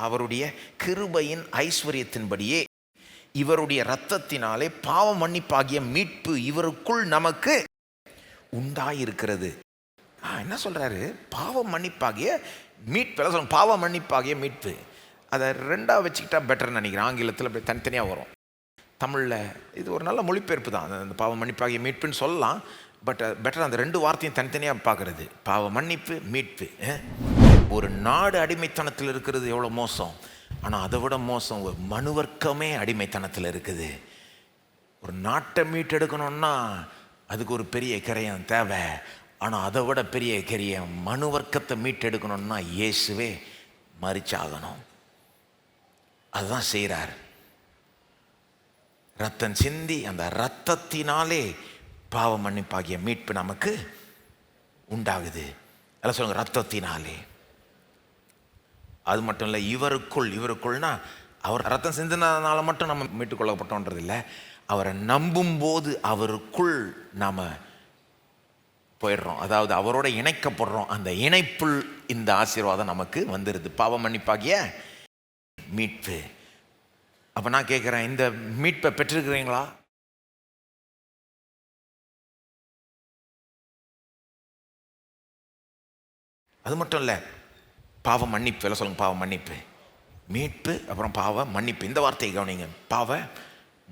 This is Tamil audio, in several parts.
அவருடைய கிருபையின் ஐஸ்வர்யத்தின்படியே இவருடைய இரத்தத்தினாலே பாவ மன்னிப்பாகிய மீட்பு இவருக்குள் நமக்கு உண்டாயிருக்கிறது. என்ன சொல்றாரு? பாவ மன்னிப்பாகிய மீட்பு. பாவ மன்னிப்பாகிய மீட்பு அதை ரெண்டாக வச்சுக்கிட்டா பெட்டர்னு நினைக்கிறேன். ஆங்கிலத்தில் அப்படி தனித்தனியாக வரும். தமிழில் இது ஒரு நல்ல மொழிபெயர்ப்பு தான். அந்த பாவ மன்னிப்பாகிய மீட்புன்னு சொல்லலாம். பட் பெட்டர் அந்த ரெண்டு வார்த்தையும் தனித்தனியாக பார்க்குறது. பாவ மன்னிப்பு, மீட்பு. ஒரு நாடு அடிமைத்தனத்தில் இருக்கிறது எவ்வளோ மோசம். ஆனால் அதை விட மோசம் ஒரு மனுவர்க்கமே அடிமைத்தனத்தில் இருக்குது. ஒரு நாட்டை மீட்டெடுக்கணும்னா அதுக்கு ஒரு பெரிய கிரயம் தேவை. ஆனால் அதை விட பெரிய கிரயம் மனுவர்க்கத்தை மீட்டெடுக்கணும்னா இயேசுவே மரிச்சாகணும். அதுதான் செய்கிறார். ரத்தம் சிந்தி அந்த ரத்தத்தினாலே பாவ மன்னிப்பாகிய மீட்பு நமக்கு உண்டாகுது. அதெல்லாம் சொல்லுங்க, ரத்தத்தினாலே. அது மட்டும் இல்லை, இவருக்குள்னா அவர் ரத்தம் சிந்தினதுனால மட்டும் நம்ம மீட்டுக்கொள்ளப்பட்டோன்றது இல்லை. அவரை நம்பும் போது அவருக்குள் நாம் போயிடுறோம். அதாவது அவரோட இணைக்கப்படுறோம். அந்த இணைப்புள் இந்த ஆசீர்வாதம் நமக்கு வந்துடுது. பாவ மன்னிப்பாகிய மீட்பு. அப்போ நான் கேட்குறேன், இந்த மீட்பை பெற்றிருக்கிறீங்களா? அது மட்டும் இல்லை, பாவ மன்னிப்பு. எல்லாம் சொல்லுங்க, பாவ மன்னிப்பு, மீட்பு, அப்புறம் பாவ மன்னிப்பு. இந்த வார்த்தையை கவனிங்க, பாவ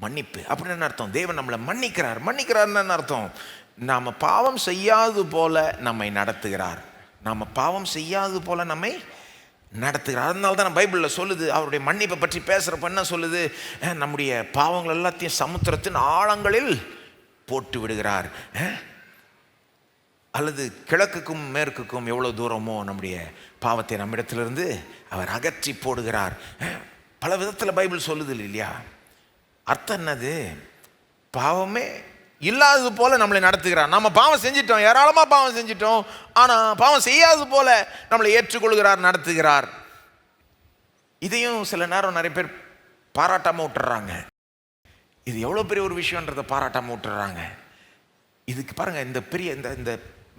மன்னிப்பு அப்படின்னு என்ன அர்த்தம்? தேவன் நம்மளை மன்னிக்கிறார்னு என்ன அர்த்தம்? நாம் பாவம் செய்யாது போல நம்மை நடத்துகிறார். நாம் பாவம் செய்யாது போல நம்மை நடத்துகிறார். அதனால தான் பைபிளில் சொல்லுது, அவருடைய மன்னிப்பை பற்றி பேசுகிறப்ப என்ன சொல்லுது? நம்முடைய பாவங்கள் எல்லாத்தையும் சமுத்திரத்தின் ஆழங்களில் போட்டு விடுகிறார். அல்லது கிழக்குக்கும் மேற்குக்கும் எவ்வளோ தூரமோ நம்முடைய பாவத்தை நம்மிடத்திலிருந்து அவர் அகற்றி போடுகிறார். பல விதத்தில் பைபிள் சொல்லுது இல்லையா? அர்த்தம் என்னது? பாவமே இல்லாதது போல நம்மளை நடத்துகிறார். நம்ம பாவம் செஞ்சிட்டோம், ஏராளமாக பாவம் செஞ்சிட்டோம். ஆனால் பாவம் செய்யாது போல நம்மளை ஏற்றுக்கொள்கிறார், நடத்துகிறார். இதையும் சில நேரம் நிறைய பேர் பாராட்டாமல் விட்டுறாங்க. இது எவ்வளோ பெரிய ஒரு விஷயன்றதை பாராட்டாமல் விட்டுறாங்க. இதுக்கு பாருங்கள், இந்த பெரிய இந்த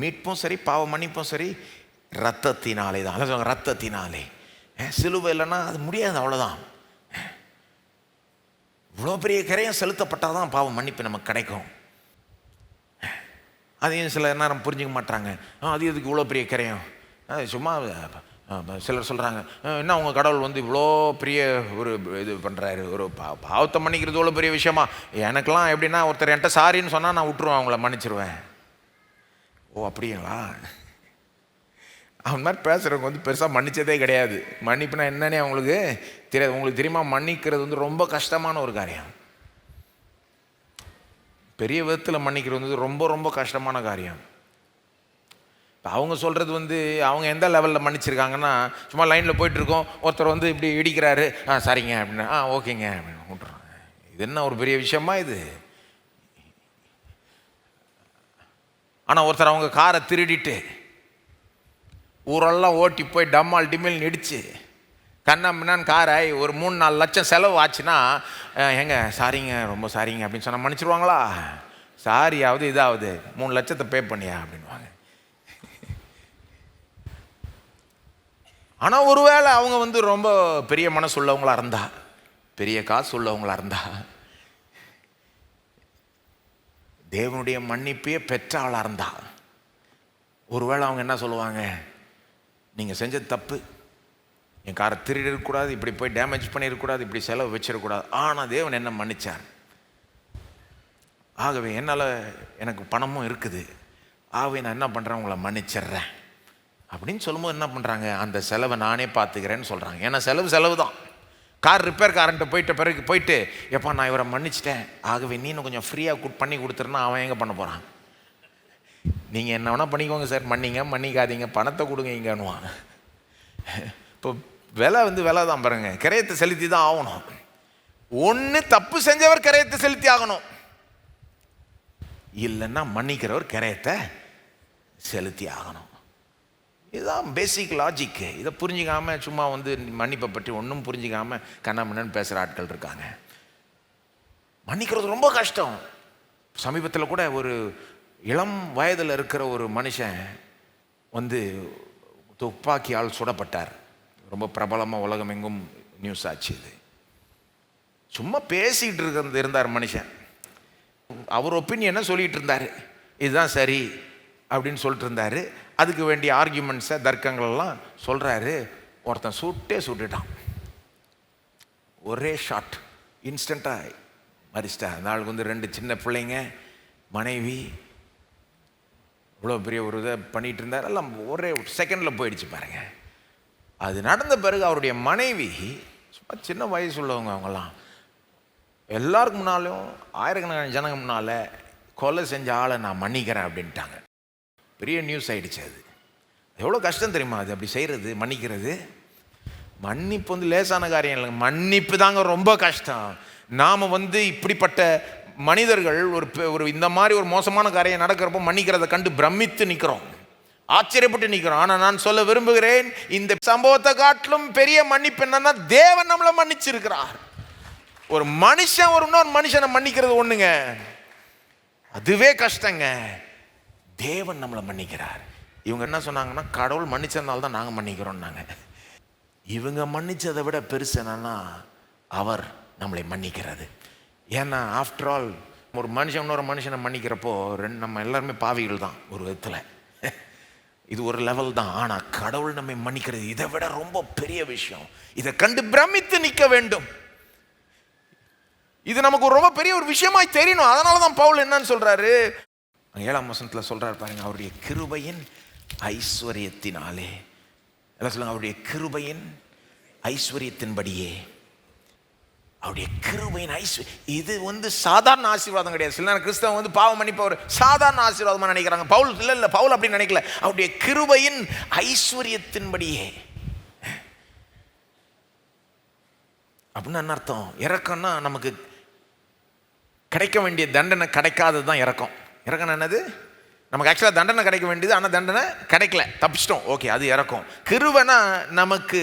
மீட்பும் சரி பாவ மன்னிப்பும் சரி ரத்தத்தினாலே தான். அதான் ரத்தத்தினாலே. சிலுவை இல்லைன்னா அது முடியாது, அவ்வளோதான். இவ்வளோ பெரிய கிரயம் செலுத்தப்பட்டால் தான் பாவ மன்னிப்பு நமக்கு கிடைக்கும். அதையும் சில நேரம் புரிஞ்சிக்க மாட்டாங்க. அது இதுக்கு இவ்வளோ பெரிய கிரயம், சும்மா சிலர் சொல்கிறாங்க, என்ன உங்கள் கடவுள் வந்து இவ்வளோ பெரிய ஒரு இது பண்ணுறாரு, ஒரு பாவத்தை மன்னிக்கிறது இவ்வளோ பெரிய விஷயமா? எனக்கெல்லாம் எப்படின்னா, ஒருத்தர் என்கிட்ட சாரின்னு சொன்னால் நான் விட்டுருவேன், அவங்கள மன்னிச்சிருவேன். ஓ அப்படிங்களா? அவன் மாதிரி பேசுகிறவங்க வந்து பெருசாக மன்னிச்சதே கிடையாது. மன்னிப்புனா என்னன்னே அவங்களுக்கு தெரியாது. உங்களுக்கு தெரியுமா, மன்னிக்கிறது வந்து ரொம்ப கஷ்டமான ஒரு காரியம். பெரிய விதத்தில் மன்னிக்கிறது வந்து ரொம்ப ரொம்ப கஷ்டமான காரியம். இப்போ அவங்க சொல்கிறது வந்து அவங்க எந்த லெவலில் மன்னிச்சிருக்காங்கன்னா, சும்மா லைனில் போயிட்டுருக்கோம், ஒருத்தர் வந்து இப்படி இடிக்கிறாரு, சரிங்க அப்படின்னு, ஓகேங்க அப்படின்னு விட்டுறாங்க. இது என்ன ஒரு பெரிய விஷயமா இது? ஆனால் ஒருத்தர் அவங்க காரை திருடிட்டு ஊரெல்லாம் ஓட்டி போய் டம்மால் டிமில் இடிச்சு கண்ணாமின்னான்னு காரை ஒரு 3-4 லட்சம் செலவு ஆச்சுன்னா, ஏங்க சாரிங்க, ரொம்ப சாரிங்க அப்படின்னு சொன்னால் மன்னிச்சிருவாங்களா? சாரியாவது இதாவது 3 லட்சத்தை பே பண்ணியா அப்படின்வாங்க. ஆனால் ஒருவேளை அவங்க வந்து ரொம்ப பெரிய மனசு உள்ளவங்களா இருந்தா, பெரிய காசு உள்ளவங்களா இருந்தா, தேவனுடைய மன்னிப்பையே பெற்ற ஆளாக இருந்தா, ஒருவேளை அவங்க என்ன சொல்லுவாங்க? நீங்கள் செஞ்சது தப்பு, என் காரை திருடிடக்கூடாது, இப்படி போய் டேமேஜ் பண்ணிடக்கூடாது, இப்படி செலவு வச்சிடக்கூடாது. ஆனால் தேவன் என்ன மன்னிச்சார். ஆகவே என்னால் எனக்கு பணமும் இருக்குது, ஆகவே நான் என்ன பண்ணுறேன், உங்களை மன்னிச்சிட்றேன் அப்படின்னு சொல்லும்போது என்ன பண்ணுறாங்க? அந்த செலவை நானே பார்த்துக்கிறேன்னு சொல்கிறாங்க. ஏன்னா செலவு தான். கார் ரிப்பேர் காரன்ட்டு போயிட்டு எப்போ நான் இவரை மன்னிச்சிட்டேன், ஆகவே நீனும் கொஞ்சம் ஃப்ரீயாக பண்ணி கொடுத்துருன்னா அவன் எங்கே பண்ண போகிறான்? நீங்கள் என்ன வேணால் பண்ணிக்கோங்க சார், மன்னிக்காதீங்க, பணத்தை கொடுங்க இங்கன்னுவான். இப்போ விலை தான் பாருங்க. கிரயத்தை செலுத்தி தான் ஆகணும். ஒன்று தப்பு செஞ்சவர் கிரயத்தை செலுத்தி ஆகணும், இல்லைன்னா மன்னிக்கிறவர் கிரயத்தை செலுத்தி ஆகணும். இதுதான் பேசிக் லாஜிக்கு. இதை புரிஞ்சிக்காமல் சும்மா வந்து மன்னிப்பை பற்றி ஒன்றும் புரிஞ்சிக்காமல் கண்ணாமண்ணன்னு பேசுகிற ஆட்கள் இருக்காங்க. மன்னிக்கிறது ரொம்ப கஷ்டம். சமீபத்தில் கூட ஒரு இளம் வயதில் இருக்கிற ஒரு மனுஷன் வந்து துப்பாக்கியால் சுடப்பட்டார். ரொம்ப பிரபலமாக உலகம் எங்கும் நியூஸ் ஆச்சு. இது சும்மா பேசிகிட்டு இருந்தார் மனுஷன். அவர் ஒப்பீனியனை சொல்லிகிட்டு இருந்தார், இதுதான் சரி அப்படின்னு சொல்லிட்டு இருந்தார். அதுக்கு வேண்டிய ஆர்கியூமெண்ட்ஸை தர்க்கங்களெல்லாம் சொல்கிறாரு. ஒருத்தன் சுட்டுட்டான். ஒரே ஷாட், இன்ஸ்டண்ட்டாக மறிச்சிட்டா. அந்த ஆளுக்கு 2 சின்ன பிள்ளைங்க, மனைவி, இவ்வளோ பெரிய ஒரு இதை பண்ணிகிட்டு இருந்தார். எல்லாம் ஒரே செகண்டில் போயிடுச்சு பாருங்க. அது நடந்த பிறகு அவருடைய மனைவி, சும்மா சின்ன வயசு உள்ளவங்க அவங்கெல்லாம், எல்லாருக்கும் முன்னாலும் ஆயிரக்கணக்கான ஜனங்க முன்னால் கொலை செஞ்ச ஆளை நான் மன்னிக்கிறேன் அப்படின்ட்டாங்க. பெரிய நியூஸ் ஆகிடுச்சு. அது எவ்வளோ கஷ்டம் தெரியுமா அது அப்படி செய்கிறது, மன்னிக்கிறது. மன்னிப்பு லேசான காரியம் இல்லைங்க. மன்னிப்பு தாங்க ரொம்ப கஷ்டம். நாம் இப்படிப்பட்ட மனிதர்கள் ஒரு இந்த மாதிரி ஒரு மோசமான காரியம் நடக்கிறப்போ மன்னிக்கிறத கண்டு பிரமித்து நிற்கிறோம், ஆச்சரியப்பட்டு நிற்கிறோம். ஆனால் நான் சொல்ல விரும்புகிறேன், இந்த சம்பவத்தை காட்டிலும் பெரிய மன்னிப்பு என்னன்னா, தேவன் நம்மளை மன்னிச்சிருக்கிறார். ஒரு மனுஷன் இன்னொரு மனுஷனை மன்னிக்கிறது ஒண்ணுங்க, அதுவே கஷ்டங்க. தேவன் நம்மளை மன்னிக்கிறார். இவங்க என்ன சொன்னாங்கன்னா, கடவுள் மன்னிச்சதுனால தான் நாங்கள் மன்னிக்கிறோம்னாங்க. இவங்க மன்னிச்சதை விட பெருசு என்னன்னா, அவர் நம்மளை மன்னிக்கிறது. ஏன்னா ஆஃப்டர் ஆல் ஒரு மனுஷன் இன்னொரு மனுஷனை மன்னிக்கிறப்போ நம்ம எல்லாருமே பாவிகள் தான் ஒரு விதத்தில். இது ஒரு லெவல் தான். ஆனால் கடவுள் நம்மை மன்னிக்கிறது இதை விட ரொம்ப பெரிய விஷயம். இதை கண்டு பிரமித்து நிற்க வேண்டும். இது நமக்கு ரொம்ப பெரிய ஒரு விஷயமாய் தெரியணும். அதனால தான் பவுல் என்னன்னு சொல்றாரு, 7ஆம் வசனத்தில் சொல்றாரு பாருங்க, அவருடைய கிருபையின் ஐஸ்வரியத்தினாலே, எல்லாம் சொல்லுங்க, அவருடைய கிருபையின் ஐஸ்வரியத்தின்படியே. அவருடைய கிருபையின் இது சாதாரண ஆசீர்வாதம் கிடையாது. சில நேரம் கிறிஸ்தவன் பாவம் மன்னிப்பவர் சாதாரண ஆசீர்வாதமாக நினைக்கிறாங்க. பவுல் இல்லை, பவுல் அப்படி நினைக்கல. அவருடைய கிருபையின் ஐஸ்வரியத்தின்படியே அப்படின்னு என்ன அர்த்தம்? இறக்கம்னா நமக்கு கிடைக்க வேண்டிய தண்டனை கிடைக்காதது தான் இறக்கம். இறக்கம் என்னது? நமக்கு ஆக்சுவலாக தண்டனை கிடைக்க வேண்டியது, ஆனால் தண்டனை கிடைக்கல, தப்பிச்சிட்டோம், ஓகே, அது இறக்கம். கிருபைனா நமக்கு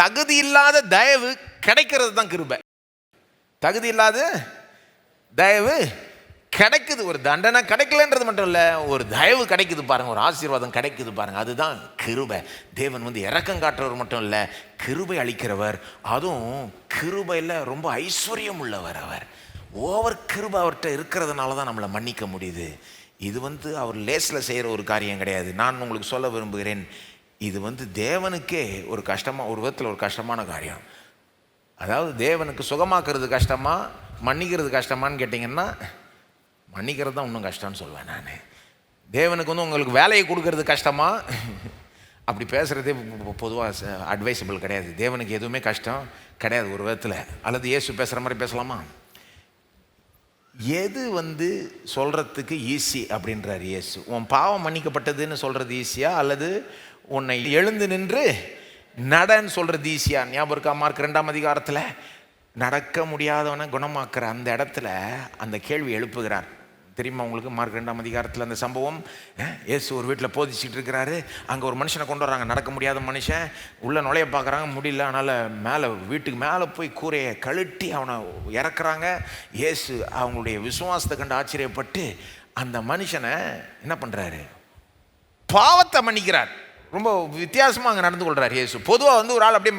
தகுதி இல்லாத தயவு கிடைக்கிறது தான் கிருபை. தகுதி இல்லாத தயவு கிடைக்குது. ஒரு தண்டனை கிடைக்கலன்றது மட்டும் இல்லை, ஒரு தயவு கிடைக்குது பாருங்க, ஒரு ஆசீர்வாதம் கிடைக்குது பாருங்க, அதுதான் கிருபை. தேவன் இரக்கம் காட்டுறவர் மட்டும் இல்லை, கிருபை அளிக்கிறவர். அதுவும் கிருபையில் ரொம்ப ஐஸ்வர்யம் உள்ளவர். அவர் ஓவர் கிருபை அவர்கிட்ட இருக்கிறதுனால தான் நம்மளை மன்னிக்க முடியுது. இது அவர் லேஸில் செய்கிற ஒரு காரியம் கிடையாது. நான் உங்களுக்கு சொல்ல விரும்புகிறேன், இது தேவனுக்கே ஒரு கஷ்டமாக, ஒரு விதத்தில் ஒரு கஷ்டமான காரியம். அதாவது தேவனுக்கு சுகமாக்குறது கஷ்டமா, மன்னிக்கிறது கஷ்டமான்னு கேட்டிங்கன்னா, மன்னிக்கிறது தான் இன்னும் கஷ்டம்னு சொல்லுவேன் நான். தேவனுக்கு உங்களுக்கு வேலையை கொடுக்கறது கஷ்டமா, அப்படி பேசுகிறதே பொதுவாக அட்வைசபிள் கிடையாது. தேவனுக்கு எதுவுமே கஷ்டம் கிடையாது ஒரு விதத்தில். அல்லது இயேசு பேசுகிற மாதிரி பேசலாமா? எது சொல்கிறதுக்கு ஈஸி அப்படின்றார் இயேசு. உன் பாவம் மன்னிக்கப்பட்டதுன்னு சொல்கிறது ஈஸியா, அல்லது உன்னை எழுந்து நின்று நடன்னு சொல்கிறது ஈஸியா? ஞாபகம் இருக்கா? மார்க் 2ஆம் அதிகாரத்தில் நடக்க முடியாதவனை குணமாக்குற அந்த இடத்துல அந்த கேள்வி எழுப்புகிறார். தெரியுமா உங்களுக்கு? மார்க் 2ஆம் அதிகாரத்தில் அந்த சம்பவம். இயேசு ஒரு வீட்டில் போதிச்சுட்டு இருக்கிறாரு. அங்கே ஒரு மனுஷனை கொண்டு வர்றாங்க, நடக்க முடியாத மனுஷன். உள்ளே நுழைய பார்க்குறாங்க, முடியல. அதனால் மேலே, வீட்டுக்கு மேலே போய் கூரையை கழட்டி அவனை இறக்குறாங்க. இயேசு அவங்களுடைய விசுவாசத்தை கண்டு ஆச்சரியப்பட்டு அந்த மனுஷனை என்ன பண்ணுறாரு? பாவத்தை மன்னிக்கிறார். ரொம்ப வித்தியாசமாக அங்கே நடந்து கொள்கிறார் இயேசு. பொதுவாக ஒரு ஆள் அப்படியே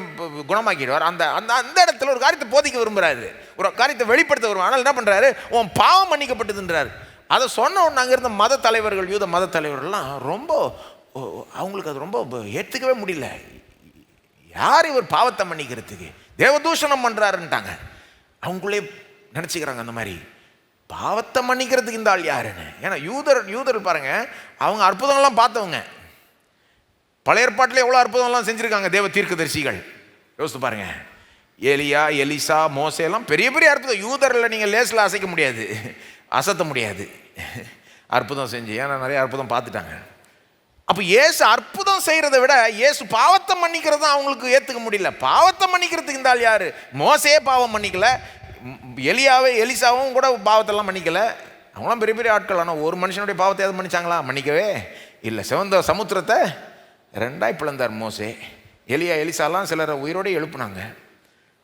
குணமாக்கிடுவார். அந்த அந்த அந்த இடத்துல ஒரு காரியத்தை போதிக்க விரும்புகிறாரு, ஒரு காரியத்தை வெளிப்படுத்த விரும்புகிறார். ஆனால் என்ன பண்ணுறாரு? உன் பாவம் மன்னிக்கப்பட்டதுன்றார். அதை சொன்ன உடனே அங்கே இருந்த மத தலைவர்கள், யூத மத தலைவர்கள்லாம் ரொம்ப, அவங்களுக்கு அது ரொம்ப ஏற்றுக்கவே முடியல. யார் இவர் பாவத்தை மன்னிக்கிறதுக்கு? தேவதூஷணம் பண்ணுறாருன்ட்டாங்க. அவங்களே நினச்சிக்கிறாங்க அந்த மாதிரி, பாவத்தை மன்னிக்கிறதுக்கு இந்த ஆள் யாருன்னு. ஏன்னா யூதர் பாருங்க, அவங்க அற்புதங்கள்லாம் பார்த்தவங்க. பழைய ஏற்பாட்டில் எவ்வளோ அற்புதம்லாம் செஞ்சுருக்காங்க தேவ தீர்க்கதரிசிகள். யோசித்து பாருங்க, எலியா, எலிசா, மோசே எல்லாம் பெரிய பெரிய அற்புதம். யூதரில் நீங்கள் லேஸில் அசைக்க முடியாது, அசத்த முடியாது அற்புதம் செஞ்சு. ஏன்னா நிறைய அற்புதம் பார்த்துட்டாங்க. அப்போ இயேசு அற்புதம் செய்கிறத விட இயேசு பாவத்தை மன்னிக்கிறது தான் அவங்களுக்கு ஏற்றுக்க முடியல. பாவத்தை மன்னிக்கிறதுக்கு இந்த ஆள் யார்? மோசையே பாவம் மன்னிக்கல, எலிசாவும் கூட பாவத்தெல்லாம் மன்னிக்கல. அவங்களாம் பெரிய பெரிய ஆட்கள். ஆனால் ஒரு மனுஷனுடைய பாவத்தை எது மன்னிச்சாங்களா? மன்னிக்கவே இல்லை. சிவந்த சமுத்திரத்தை 2ஆய் பிளந்தார் மோசே. எலிசாலாம் சிலரை உயிரோடு எழுப்புனாங்க.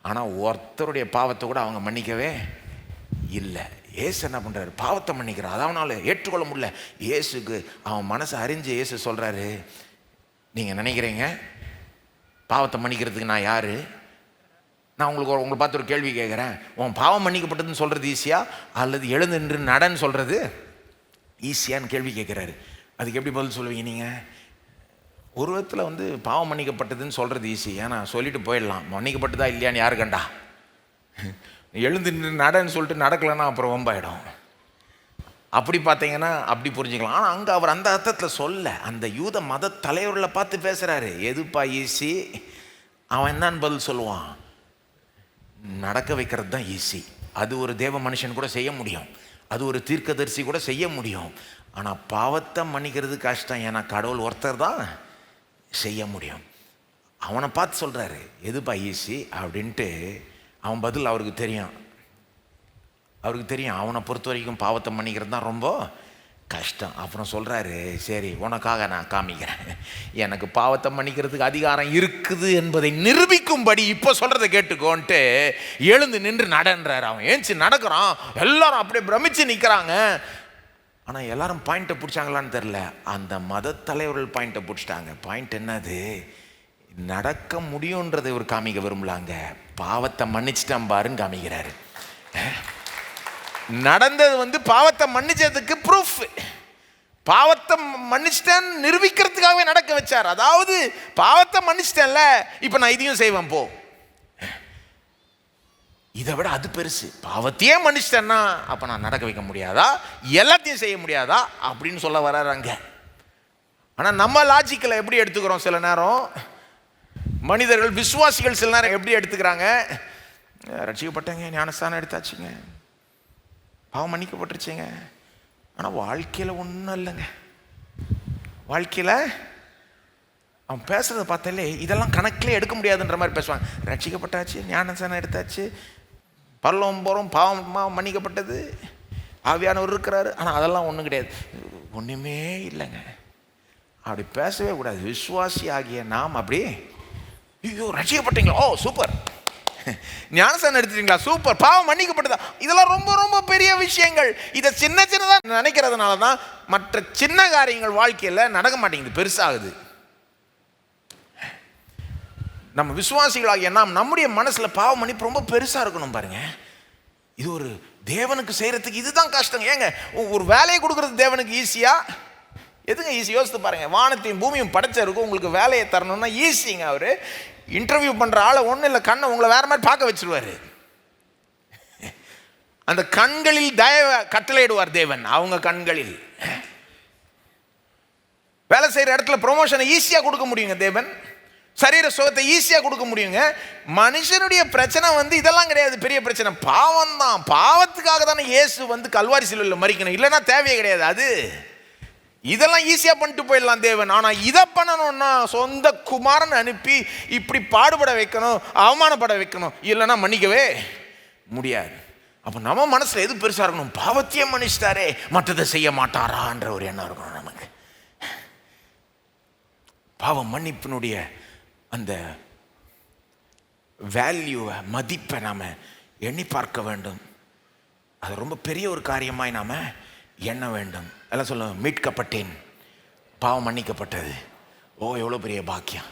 ஆனால் ஒருத்தருடைய பாவத்தை கூட அவங்க மன்னிக்கவே இல்லை. இயேசு என்ன பண்ணுறாரு? பாவத்தை மன்னிக்கிறார். அதை அவனால் ஏற்றுக்கொள்ள முடியல. இயேசுக்கு அவன் மனசை அறிஞ்சு இயேசு சொல்கிறாரு, நீங்கள் நினைக்கிறீங்க பாவத்தை மன்னிக்கிறதுக்கு நான் யார்? நான் உங்களை பார்த்து ஒரு கேள்வி கேட்குறேன். உன் பாவம் மன்னிக்கப்பட்டதுன்னு சொல்கிறது ஈஸியா அல்லது எழுந்து நின்று நடன்னு சொல்கிறது ஈஸியான்னு கேள்வி கேட்குறாரு. அதுக்கு எப்படி பதில் சொல்லுவீங்க நீங்கள்? ஒரு விதத்தில் பாவம் மன்னிக்கப்பட்டதுன்னு சொல்கிறது ஈஸி. ஏன்னா சொல்லிட்டு போயிடலாம். மன்னிக்கப்பட்டதா இல்லையான்னு யாரு கண்டா? எழுந்து நின்று நடன்னு சொல்லிட்டு நடக்கலைன்னா அப்புறம் வம்பாயிடும். அப்படி பார்த்தீங்கன்னா அப்படி புரிஞ்சுக்கலாம். ஆனால் அங்கே அவர் அந்த அர்த்தத்தில் சொல்ல, அந்த யூத மத தலைவர்களை பார்த்து பேசுகிறாரு. எதுப்பா ஈஸி? அவன் என்னன்னு பதில் சொல்லுவான்? நடக்க வைக்கிறது தான் ஈஸி. அது ஒரு தேவ மனுஷன் கூட செய்ய முடியும், அது ஒரு தீர்க்கதரிசி கூட செய்ய முடியும். ஆனால் பாவத்தை மன்னிக்கிறது கஷ்டம். ஏன்னா கடவுள் ஒருத்தர் தான் செய்ய முடியும். அவனை பார்த்து சொல்கிறாரு எதுப்பா ஈஸி அப்படின்ட்டு. அவன் பதில் அவருக்கு தெரியும். அவனை பொறுத்த வரைக்கும் பாவத்தை மன்னிக்கிறது தான் ரொம்ப கஷ்டம். அப்புறம் சொல்கிறாரு, சரி உனக்காக நான் காமிக்கிறேன். எனக்கு பாவத்தை மன்னிக்கிறதுக்கு அதிகாரம் இருக்குது என்பதை நிரூபிக்கும்படி இப்போ சொல்கிறத கேட்டுக்கோன்ட்டு எழுந்து நின்று நடன்றார். அவன் ஏஞ்சி நடக்கிறான். எல்லாரும் அப்படியே பிரமிச்சு நிற்கிறாங்க. ஆனால் எல்லாரும் பாயிண்ட்டை பிடிச்சாங்களான்னு தெரில. அந்த மத தலைவர்கள் பாயிண்ட்டை பிடிச்சிட்டாங்க. பாயிண்ட் என்னது? நடக்க முடியுன்றதை இவர் காமிக்க விரும்பலாங்க. பாவத்தை மன்னிச்சிட்டான் பாருன்னு காமிக்கிறாரு. நடந்தது பாவத்தை மன்னிச்சதுக்கு ப்ரூஃப். பாவத்தை மன்னிச்சிட்டேன் நிரூபிக்கிறதுக்காகவே நடக்க வச்சார். அதாவது பாவத்தை மன்னிச்சிட்டேன்ல, இப்போ நான் இதையும் செய்வேன் போ. இதை விட அது பெருசு. பாவத்தையே மன்னிச்சிட்டேன்னா அப்போ நான் நடக்க வைக்க முடியாதா? எல்லாத்தையும் செய்ய முடியாதா அப்படின்னு சொல்ல வர்றாங்க. ஆனால் நம்ம லாஜிக்கில் எப்படி எடுத்துக்கிறோம்? சில நேரம் மனிதர்கள், விசுவாசிகள் சில நேரம் எப்படி எடுத்துக்கிறாங்க? ரட்சிக்கப்பட்டங்க, ஞானஸ்தானம் எடுத்தாச்சுங்க, பாவம் மன்னிக்கப்பட்டுருச்சுங்க, ஆனால் வாழ்க்கையில் ஒன்றும் இல்லைங்க. வாழ்க்கையில் அவன் பேசுகிறத பார்த்தாலே இதெல்லாம் கணக்கிலே எடுக்க முடியாதுன்ற மாதிரி பேசுவாங்க. ரட்சிக்கப்பட்டாச்சு, ஞானஸ்தானம் எடுத்தாச்சு, பரலோகம் போகிறோம், பாவம் மன்னிக்கப்பட்டது, ஆவியானவர் இருக்கிறாரு, ஆனால் அதெல்லாம் ஒன்றும் கிடையாது, ஒன்றுமே இல்லைங்க. அப்படி பேசவே கூடாது. விசுவாசி ஆகிய நாம் அப்படி, ஐயோ ரட்சிக்கப்பட்டீங்களா, ஓ சூப்பர், ஞானஸ்தானம் எடுத்துட்டீங்களா, சூப்பர், பாவம் மன்னிக்கப்பட்டதா, இதெல்லாம் ரொம்ப ரொம்ப பெரிய விஷயங்கள். இதை சின்ன சின்னதாக நினைக்கிறதுனால தான் மற்ற சின்ன காரியங்கள் வாழ்க்கையில் நடக்க மாட்டேங்குது, பெருசாகுது. நம்ம விசுவாசிகளாகிய நாம் நம்முடைய மனசில் பாவ மன்னிப்பு ரொம்ப பெருசாக இருக்கணும் பாருங்க. இது ஒரு தேவனுக்கு செய்கிறதுக்கு இதுதான் கஷ்டம். ஏங்க ஒரு வேலையை கொடுக்குறது தேவனுக்கு ஈஸியா? எதுங்க ஈஸி? யோசித்து பாருங்க. வானத்தையும் பூமியும் படைச்சிருக்கும், உங்களுக்கு வேலையை தரணும்னா ஈஸிங்க. அவர் இன்டர்வியூ பண்ணுற ஆளை ஒன்றும் இல்லை, கண்ணை உங்களை வேற மாதிரி பார்க்க வச்சிருவாரு. அந்த கண்களில் தயவ கட்டளையிடுவார் தேவன். அவங்க கண்களில் வேலை செய்கிற இடத்துல ப்ரொமோஷனை ஈஸியாக கொடுக்க முடியுங்க தேவன். சரீர சுகத்தை ஈஸியாக கொடுக்க முடியுங்க. மனுஷனுடைய பிரச்சனை இதெல்லாம் கிடையாது. பெரிய பிரச்சனை பாவம் தான். பாவத்துக்காக தானே இயேசு கல்வாரி சிலுவையில் மரிக்கணும், இல்லைன்னா தேவையே கிடையாது. அது இதெல்லாம் ஈஸியாக பண்ணிட்டு போயிடலாம் தேவன். ஆனால் இதை பண்ணணும்னா சொந்த குமாரன் அனுப்பி இப்படி பாடுபட வைக்கணும், அவமானப்பட வைக்கணும், இல்லைன்னா மன்னிக்கவே முடியாது. அப்போ நம்ம மனசில் எது பெருசாக இருக்கணும்? பாவத்தையே மன்னிச்சிட்டாரே, மற்றதை செய்ய மாட்டாரான்ற ஒரு எண்ணம் இருக்கணும் நமக்கு. பாவ மன்னிப்பினுடைய அந்த வேல்யூவை, மதிப்பை நாம் எண்ணி பார்க்க வேண்டும். அது ரொம்ப பெரிய ஒரு காரியமாய் நாம் எண்ண வேண்டும். எல்லாம் சொல்லுவோம், மீட்கப்பட்டேன், பாவம் மன்னிக்கப்பட்டது, ஓ எவ்வளோ பெரிய பாக்கியம்.